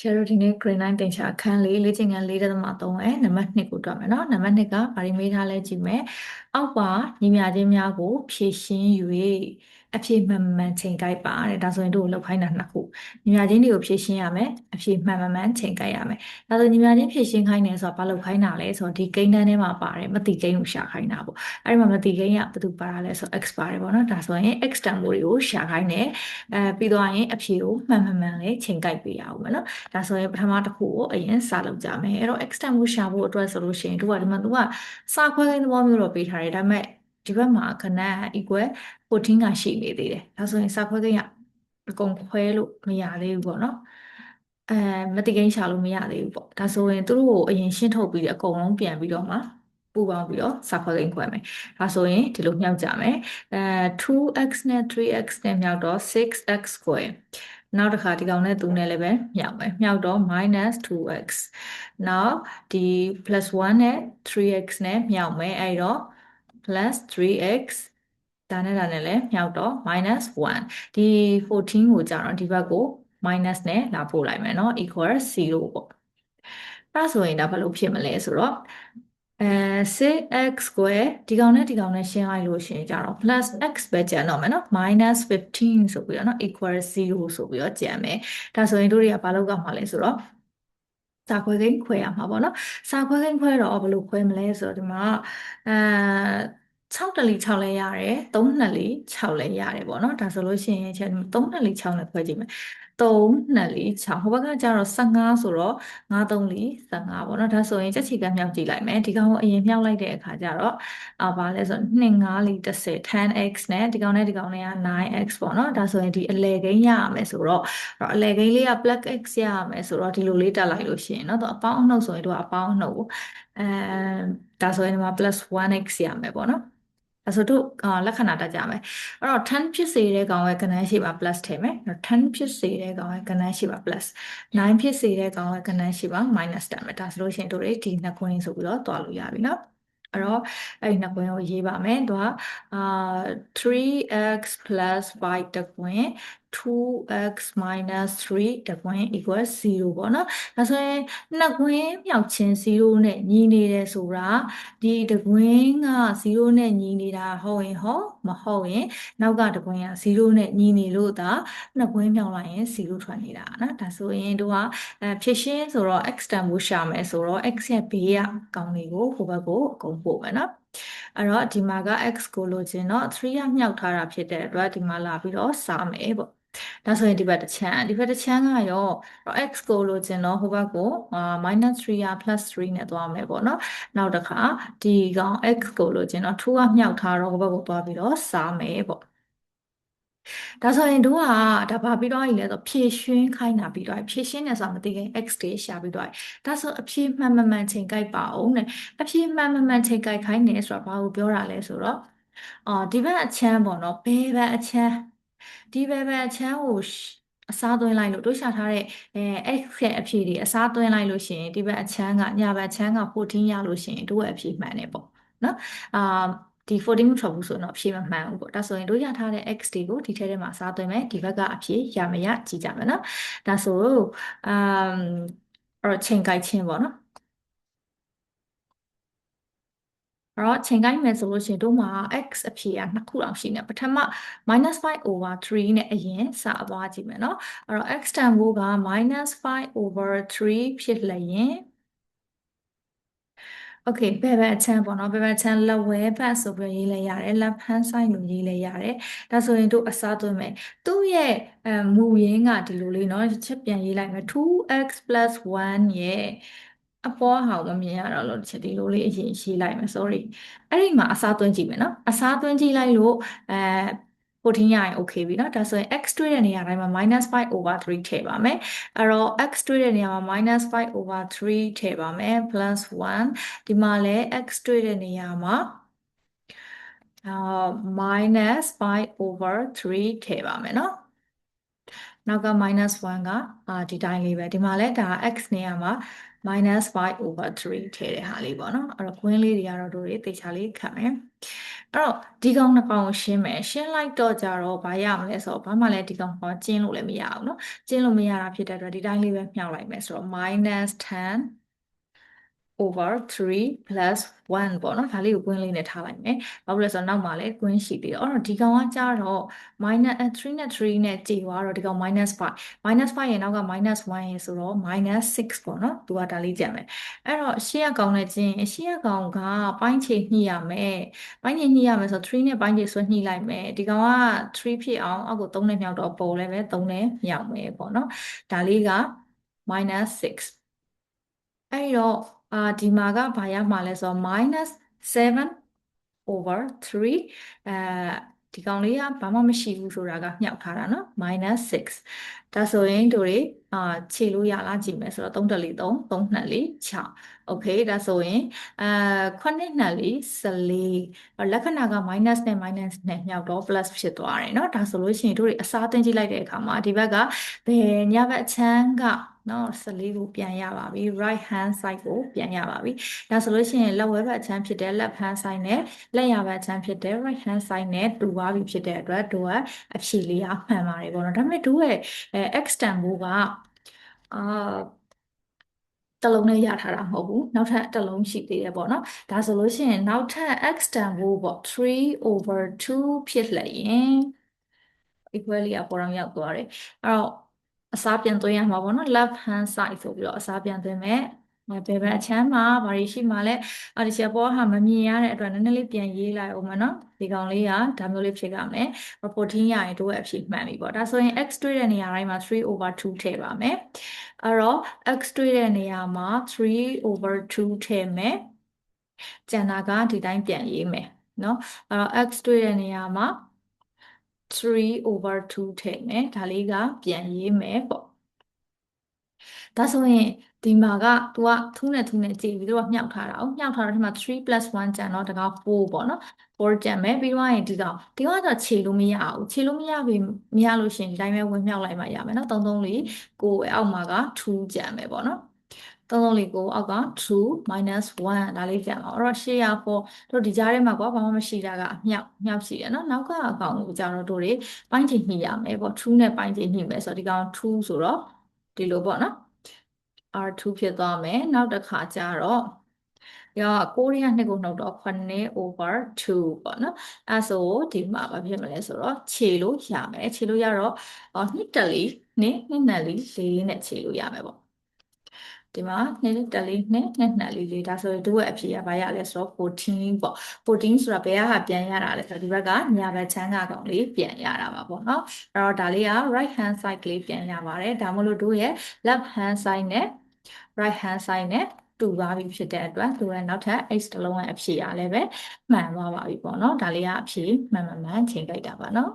Charity နဲ့ grade 9တင်ချာအခန်းလေးလေ့ကျင့်ခန်း4.3အဲနံပါတ်2ကိုတွက်မယ်နော်နံပါတ်2ကဘာတွေမေးထားလဲကြည့်မယ်အောက်ပါညီမျှခြင်းများကိုဖြည့်ရှင်း၍အဖြေမှန်မှန်ချိန်ကိုက်ပါတဲ့ဒါဆိုရင်တို့လောက်ခိုင်းတာနှစ်ခုညီမျှခြင်းတွေကိုဖြည့်ရှင်းရမယ်အဖြေမှန်မှန်ချိန်ကိုက်ရမယ်ဒါဆိုညီမျှခြင်းဖြည့်ရှင်းခိုင်းတယ်ဆိုတာဘာလောက်ခိုင်းတာလဲဆိုတော့ဒီကိန်းတန်းထဲမှာပါတယ်မတိကိန်းကိုရှာခိုင်းတာပေါ့အဲ့ဒီမှာမတိကိန်းကဘယ်သူပါတာလဲဆိုတော့ x ပါတယ်ပေါ့နော်ဒါဆိုရင် x တန်ဖိုးတွေကိုရှာခိုင်းတယ်ပြီးတော့ရင်အဖြေကိုမှန်မှန်လေးချိန်ကိုက်ပေးရအောင်မယ်နော်ဒါဆိုရင်ပထမတစ်ခုကိုအရင်စလုပ်ကြမယ်အဲ့တော့ extend ကိုရှာဖို့အတွက်ဆိုလို့ရှိရင်တို့ကဒီမှာသူကစာခွဲကိန်းသဘောမျိုးတော့ပေးထားတယ်ဒါပေမဲ့ဒီဘက်မှာခဏ equal 14ကရှိနေသေးတယ်ဒါဆိုရင်စာခွဲကိန်းကအကုန်ခွဲလို့မရသေးဘူးပေါ့နော်အဲမတိကိန်းရှာလို့မရသေးဘူးပေါ့ဒါဆိုရင်သူတို့ကိုအရင်ရှင်းထုတ်ပြီးအကုန်လုံးပြန်ပြီးတော့မှပူပေါင်းပြီးတော့စာခွဲကိန်းခွဲမယ်ဒါဆိုရင်ဒီလိုမြောက်ကြမယ်2x နဲ့ 3x နဲ့မြောက်တော့ 6x square နောက်တစ်ခါဒီကောင်နဲ့သူနဲ့လည်းပဲမြောက်မယ်မြောက်တော့ -2x နောက်ဒီ +1 နဲ့ 3x နဲ့မြောက်မယ်အဲ့တော့ +3x ဒါနဲ့လည်းမြောက်တော့ -1ဒီ14ကိုကြာတော့ဒီဘက်ကို minus နဲ့လာပို့လိုက်မယ်เนาะ equal 0ပေါ့အဲ့ဆိုရင်ဒါဘာလို့ဖြစ်မလဲဆိုတော့6x square ဒီကောင်နဲ့ဒီကောင်နဲ့ရှင်းလိုက်လို့ရှိရင်ကြတော့ plus x ပဲကျန်တော့မယ်နော် -15 ဆိုပြီးတော့နော် equal 0ဆိုပြီးတော့ကျန်မယ်ဒါဆိုရင်တို့တွေကဘာလုပ်ကြမှာလဲဆိုတော့စာခွဲကိန်းခွဲရမှာပေါ့နော်စာခွဲကိန်းခွဲတော့ဘယ်လိုခွဲမလဲဆိုတော့ဒီမှာအဲ6တလီ6လဲရတယ်3နှစ်လီ6လဲရတယ်ပေါ့နော်ဒါဆိုလို့ရှိရင်3နှစ်လီ6နဲ့ခွဲကြည့်မယ်3နှစ်လီ6ဟိုဘက်ကကျတော့15ဆိုတော့5 3လီ15ပေါ့နော်ဒါဆိုရင်ချက်ချီကမြောက်ကြည့်လိုက်မယ်ဒီကောင်ကိုအရင်မြောက်လိုက်တဲ့အခါကျတော့ဘာလဲဆိုတော့2 5လီ10 10x နဲ့ဒီကောင်နဲ့ဒီကောင်နဲ့က 9x ပေါ့နော်ဒါဆိုရင်ဒီအလယ်ကိန်းရရမယ်ဆိုတော့အလယ်ကိန်းလေးက plus x ရရမယ်ဆိုတော့ဒီလိုလေးတက်လိုက်လို့ရှိရင်เนาะသူအပေါင်းအနှုတ်ဆိုရင်တို့ကအပေါင်းအနှုတ်ကိုအဲဒါဆိုရင်ဒီမှာ +1x ရမယ်ပေါ့နော်ဒါဆိုတို့လက္ခဏာတက်ကြမယ်အဲ့တော့10ဖြစ်စေတဲ့ကောင်ရဲ့ကဏ္ဍရှိပါ plus ထည့်မယ်10ဖြစ်စေတဲ့ကောင်ရဲ့ကဏ္ဍရှိပါ plus 9ဖြစ်စေတဲ့ကောင်ရဲ့ကဏ္ဍရှိပါ minus တက်မယ်ဒါဆိုလို့ရှိရင်တို့တွေဒီနှစ်ခွင်းဆိုပြီးတော့တွားလို့ရပြီနော်အဲ့တော့အဲ့ဒီနှစ်ခွင်းကိုရေးပါမယ်သူက3x plus 5တခွင်း 2x minus 3တခွင်း equal 0ပေါ့နော်ဒါဆိုရင်နှစ်ခွင်းမြောက်ချင်း0နဲ့ညီနေတယ်ဆိုတာဒီတကွင်းက0နဲ့ညီနေတာဟုတ်ရင်ဟုတ်မဟုတ်ရင်နောက်ကတကွင်းက0နဲ့ညီနေလို့ဒါနှစ်ကွင်းမြောက်လိုက်ရင်0ထွက်နေတာနော်ဒါဆိုရင်တို့ကဖြည့်ရှင်းဆိုတော့ x တန်ဖိုးရှာမယ်ဆိုတော့ x ရဲ့ဘေးကကောင်တွေကိုဟိုဘက်ကိုအကုန်ပို့မယ်နော်အဲ့တော့ဒီမှာက x ကိုလိုချင်တော့3ကမြောက်ထားတာဖြစ်တဲ့အတွက်ဒီမှာလာပြီးတော့စားမယ်ပေါ့ဒါဆိုရင်ဒီဘက်တစ်ချမ်းကရော x ကိုလိုချင်တော့ဟိုဘက်ကို-3က +3နဲ့သွားမယ်ပေါ့နော်နောက်တစ်ခါဒီကောင် x ကိုလိုချင်တော့2ကမြောက်ထားတော့ဟိုဘက်ကိုသွားပြီးတော့စားမယ်ပေါ့ဒါဆိုရင်တို့ကဒါဘာပြီးတော့လဲဆိုဖြည့်ရှင်းခိုင်းတာပြီးတော့ဖြည့်ရှင်းတယ်ဆိုတာမသိခင် x တွေရှာပြီးတော့ဒါဆိုအဖြည့်မှန်မှန်ချိန်ကိုက်ပါအောင်တဲ့အဖြည့်မှန်မှန်ချိန်ကိုက်ခိုင်းတယ်ဆိုတာဘာကိုပြောတာလဲဆိုတော့ဒီဘက်အချမ်းပေါ့နော်ဘယ်ဘက်အချမ်းဒီဘက်အချမ်းကိုအစားသွင်းလိုက်လို့တို့ရှာထားတဲ့x ရဲ့အဖြေတွေအစားသွင်းလိုက်လို့ရှိရင်ဒီဘက်အချမ်းကညာဘက်အချမ်းက14ရလို့ရှိရင်တို့ရဲ့အဖြေမှန်တယ်ပေါ့နော်အာဒီ14မထွက်ဘူးဆိုတော့အဖြေမမှန်ဘူးပေါ့ဒါဆိုရင်တို့ရထားတဲ့ x တွေကိုဒီထဲထဲမှာစားသွင်းမယ်ဒီဘက်ကအဖြေရမရကြည့်ကြမယ်နော်ဒါဆိုအမ်အဲ့တော့ချိန်ကိုက်ချင်းပေါ့နော်အဲ့တော့ချိန်ကိုက်မယ်ဆိုလို့ရှိရင်တို့မှာ x အဖြေကနှစ်ခုလောက်ရှိနေပထမ -5/3 နဲ့အရင်စသွားကြည့်မယ်နော်အဲ့တော့ x တန်ဖိုးက -5/3 ဖြစ်လျင်โอเคဘယ်ဘက်အချမ်းပေါ့နော်ဘယ်ဘက်အချမ်းလက်ဝဲဘက်ဆိုပြီးရေးလဲရတယ် left hand side လို့ရေးလဲရတယ်ဒါဆိုရင်တို့အစားသွင်းမယ်သူ့ရဲ့မူရင်းကဒီလိုလေးเนาะချက်ပြန်ရေးလိုက်မယ် 2x + 1ရဲ့အပေါ်ဟာကိုမမြင်ရတော့လို့ချက်ဒီလိုလေးအရင်ရေးလိုက်မယ် sorry အဲ့ဒီမှာအစားသွင်းကြည့်မယ်เนาะအစားသွင်းကြည့်လိုက်လို့14ရရင် okay ပြီเนาะဒါဆိုရင် x တွေ့တဲ့နေရာတိုင်းမှာ -5/3 ထည့်ပါမယ်အဲ့တော့ x တွေ့တဲ့နေရာမှာ -5/3 ထည့်ပါမယ် +1ဒီမှာလည်း x တွေ့တဲ့နေရာမှာ-5/3ထည့်ပါမယ်เนาะ နောက်က -1 ကဒီတိုင်းလေးပဲဒီမှာလဲဒါ x နေရာမှာ-5/3ထည့်တဲ့ဟာလေးပေါ့နော်အဲ့တော့ queen လေးတွေကတော့တို့တွေသေချာလေးခံမယ်အဲ့တော့ဒီကောင်နှစ်ကောင်ကိုရှင်းမယ်ရှင်းလိုက်တော့ကြတော့ဘာရမလဲဆိုတော့ဘာမှလည်းဒီကောင်ကကျင်းလို့လည်းမရဘူးเนาะကျင်းလို့မရတာဖြစ်တဲ့အတွက်ဒီတိုင်းလေးပဲမြှောက်လိုက်မယ်ဆိုတော့-10/3 plus 1ပေါ့နော်ဒါလေးကိုကွင်းလေးနဲ့ထားလိုက်မယ်ဘာလို့လဲဆိုတော့နောက်မှာလည်းကွင်းရှိသေးတယ်အဲ့တော့ဒီကောင်ကကြတော့-3နဲ့3နဲ့ကြည်သွားတော့ဒီကောင်-5 -5 ရဲ့နောက်က-1ရဲ့ဆိုတော့-6ပေါ့နော်သူကဒါလေးကြံမယ်အဲ့တော့ရှေ့ကကောင်နဲ့ကျင်းရှေ့ကကောင်ကပိုင်းခြေညှိရမယ်ပိုင်းခြေညှိရမယ်ဆိုတော့3နဲ့ပိုင်းခြေဆွဲညှိလိုက်မယ်ဒီကောင်က3ဖြစ်အောင်အောက်ကို3နဲ့မြောက်တော့ပေါ်လဲပဲ3နဲ့မြောက်မယ်ပေါ့နော်ဒါလေးက-6အဲ့တော့ဒီမှာကဘာရမှာလဲဆိုတော့-7/3ဒီကောင်လေးကဘာမှမရှိဘူးဆိုတာကမြှောက်ထားတာเนาะ-6ဒါဆိုရင်တို့တွေခြေလို့ရလားကြည့်မယ်ဆိုတော့3 4 3 3 2 4 6โอเคဒါဆိုရင်9 2 4 14လက္ခဏာက minus နဲ့ minus နဲ့မြောက်တော့ plus ဖြစ်သွားတယ်เนาะဒါဆိုလို့ရှိရင်တို့တွေအစားတင်ကြည့်လိုက်တဲ့အခါမှာဒီဘက်ကဘယ်ညဘက်အချမ်းကနော်14ကိုပြန်ရပါပြီ right hand side ကိုပြန်ရပါပြီဒါဆိုလို့ရှိရင်လက်ဝဲဘက်အချမ်းဖြစ်တဲ့ left hand side နဲ့လက်ရဘက်အချမ်းဖြစ်တဲ့ right hand side နဲ့တူသွားပြီဖြစ်တဲ့အတွက်တို့ကအဖြေလေးကမှန်ပါတယ်ပေါ့နော်ဒါပေမဲ့တို့ရဲ့extend ဘိုးကတစ်လုံးနဲ့ရထားတာမဟုတ်ဘူးနောက်ထပ်တစ်လုံးရှိသေးတယ်ပေါ့နော်ဒါဆိုလို့ရှိရင်နောက်ထပ် extend ဘိုးပေါ့3/2ဖြစ်လျင် equally ကပေါ်တော့ရောက်သွားတယ်အဲ့တော့အစားပြန်သွင်းရမှာပေါ့နော် left hand side ဆိုပြီးတော့အစားပြန်သွင်းမယ်ဘယ်ဘက်အချမ်းမှာဘာတွေရှိမှလဲဒီချက်ပေါ်ဟာမမြင်ရတဲ့အတွက်နည်းနည်းလေးပြန်ရေးလိုက်အောင်မနော်ဒီကောင်လေးကဒါမျိုးလေးဖြစ်ကြမယ်14ရရင်တို့ရဲ့အဖြေမှန်ပြီပေါ့ဒါဆိုရင် x တွေ့တဲ့နေရာတိုင်းမှာ3/2ထည့်ပါမယ်အဲ့တော့ x တွေ့တဲ့နေရာမှာ3/2ထည့်မယ်ကျန်တာကဒီတိုင်းပြန်ရေးမယ်နော်အဲ့တော့ x တွေ့တဲ့နေရာမှာ3/2ထည့်မယ်ဒါလေးကပြန်ရေးမယ်ပေါ့ဒါဆိုရင်ဒီမှာက तू ကထူးနဲ့ထူးနဲ့ကြည့်ပြီးတော့မြှောက်ထားတာ။မြှောက်ထားတဲ့ထဲမှာ3 + 1ကျန်တော့တကောင်4ပေါ့နော်။4ကျန်မယ်ပြီးတော့ရင်ဒီကောင်တော့ခြေလို့မရဘူး။ခြေလို့မရပြီမရလို့ရှိရင်ဒီတိုင်းပဲဝင်မြှောက်လိုက်မှရမယ်နော်။334ကိုအောက်မှာက2ကျန်မယ်ပေါ့နော်။334ကိုအောက်က2 - 1ဒါလေးကျန်ပါအဲ့တော့ရှေ့ရဖို့တို့ဒီကြားထဲမှာကွာဘာမှမရှိတာကအမြောက်ရှိတယ်နော်နောက်ကအကောင်ကိုကြတော့တို့တွေပိုင်းချိန်ညှိရမယ်ပေါ့2နဲ့ပိုင်းချိန်ညှိမယ်ဆိုတော့ဒီကောင်2ဆိုတော့ဒီလိုပေါ့နော် R2 ဖြစ်သွားမယ်နောက်တစ်ခါကျတော့ရော9ရ2ကိုနှုတ်တော့9/2ပေါ့နော်အဲဆိုဒီမှာဘာဖြစ်မလဲဆိုတော့ခြေလို့ရမယ်ခြေလို့ရတော့နှစ်တက်လေးနဲ့နဲ့လေးလေးနဲ့ခြေလို့ရမယ်ပေါ့ဒီမှာနှစ်တက်လေးနဲ့နှစ်လေးဒါဆိုရင်တို့ရဲ့အဖြေကဘာရလဲဆိုတော့14ပေါ့14ဆိုတာဘယ်ဟာပြန်ရတာလဲဆိုတော့ဒီဘက်ကညာဘက်ချမ်းကကောင်လေးပြန်ရတာပါပေါ့နော်အဲ့တော့ဒါလေးက right hand side ကလေးပြန်ရပါတယ်ဒါမှမဟုတ်တို့ရဲ့ left hand side နဲ့ right hand side နဲ့တူသွားပြီဖြစ်တဲ့အတွက်သူကနောက်ထပ် x တစ်လုံးရဲ့အဖြေရလည်းပဲမှန်သွားပါပြီပေါ့နော်ဒါလေးကအဖြေမှန်ချိန်ကြိုက်တာပါနော်